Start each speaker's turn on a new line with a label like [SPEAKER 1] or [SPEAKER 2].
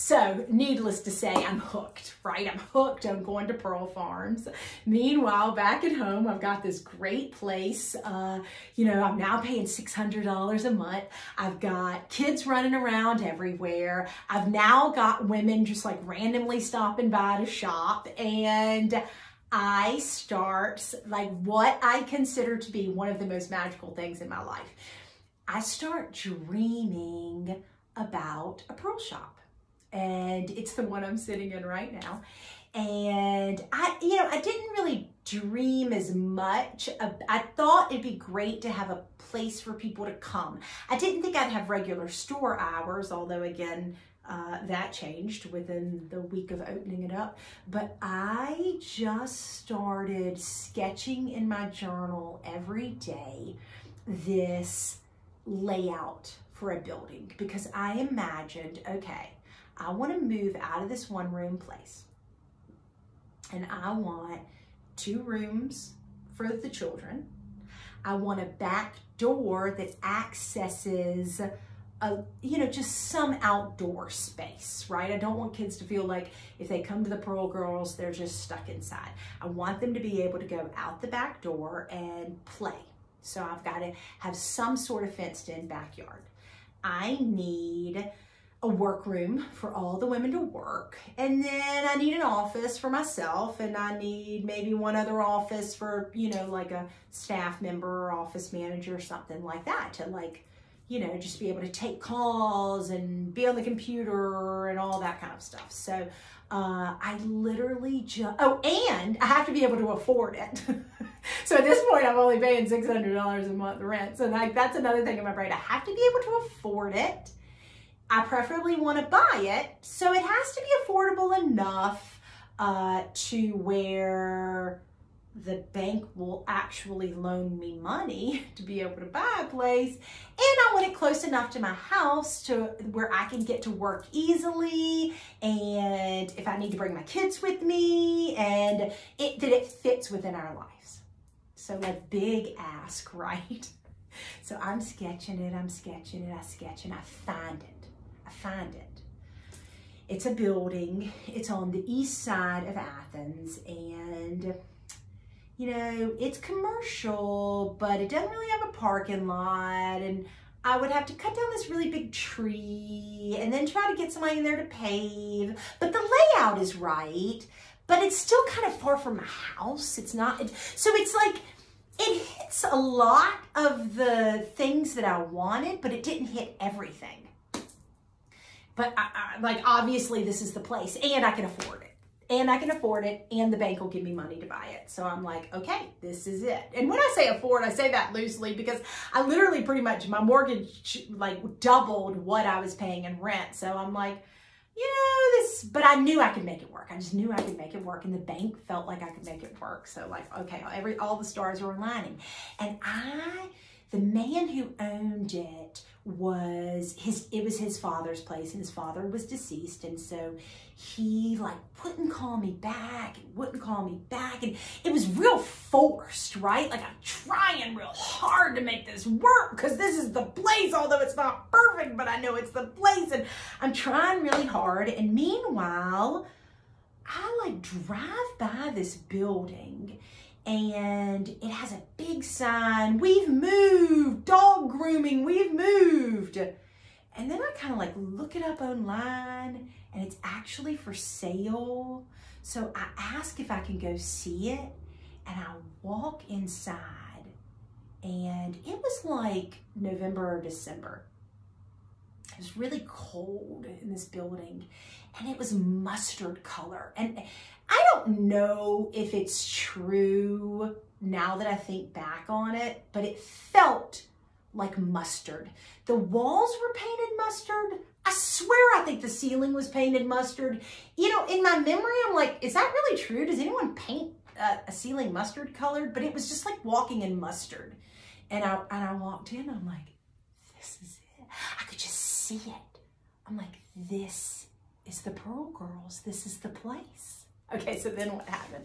[SPEAKER 1] So needless to say, I'm hooked, right? I'm hooked on going to Pearl Farms. Meanwhile, back at home, I've got this great place. You know, I'm now paying $600 a month. I've got kids running around everywhere. I've now got women just like randomly stopping by to shop, and I start like what I consider to be one of the most magical things in my life. I start dreaming about a pearl shop. And it's the one I'm sitting in right now. And I didn't really dream as much. I thought it'd be great to have a place for people to come. I didn't think I'd have regular store hours, although again, that changed within the week of opening it up. But I just started sketching in my journal every day this layout for a building, because I imagined, okay, I want to move out of this one room place, and I want 2 rooms for the children. I want a back door that accesses just some outdoor space, right? I don't want kids to feel like if they come to the Pearl Girls, they're just stuck inside. I want them to be able to go out the back door and play. So I've got to have some sort of fenced in backyard. I need a workroom for all the women to work, and then I need an office for myself, and I need maybe one other office for, like a staff member or office manager or something like that, to just be able to take calls and be on the computer and all that kind of stuff. So I literally and I have to be able to afford it. So at this point, I'm only paying $600 a month rent. So that's another thing in my brain. I have to be able to afford it. I preferably want to buy it, so it has to be affordable enough to where the bank will actually loan me money to be able to buy a place, and I want it close enough to my house to where I can get to work easily, and if I need to bring my kids with me, and that it fits within our lives. So a big ask, right? So I'm sketching it, I sketch and I find it. It's a building. It's on the east side of Athens, and it's commercial, but it doesn't really have a parking lot, and I would have to cut down this really big tree and then try to get somebody in there to pave. But the layout is right, but it's still kind of far from my house. It's not, so it's like, it hits a lot of the things that I wanted, but it didn't hit everything. But obviously this is the place, and I can afford it. And the bank will give me money to buy it. So I'm like, okay, this is it. And when I say afford, I say that loosely, because I literally pretty much, my mortgage doubled what I was paying in rent. So I'm like, but I knew I could make it work. I just knew I could make it work, and the bank felt like I could make it work. So okay, all the stars were aligning. And the man who owned it was his father's place, and his father was deceased, and so he wouldn't call me back, and it was real forced, right? I'm trying real hard to make this work because this is the place, although it's not perfect, but I know it's the place, and I'm trying really hard. And meanwhile, I drive by this building, and it has a big sign, "We've moved, dog grooming, we've moved." And then I kind of look it up online, and it's actually for sale. So I ask if I can go see it, and I walk inside, and it was November or December. It was really cold in this building, and it was mustard color. And I don't know if it's true now that I think back on it, but it felt like mustard. The walls were painted mustard. I swear I think the ceiling was painted mustard. In my memory, I'm like, is that really true? Does anyone paint a ceiling mustard colored? But it was just like walking in mustard. And I walked in, I'm like, this is it. I could just see it. I'm like, this is the Pearl Girls. This is the place. Okay, so then what happened?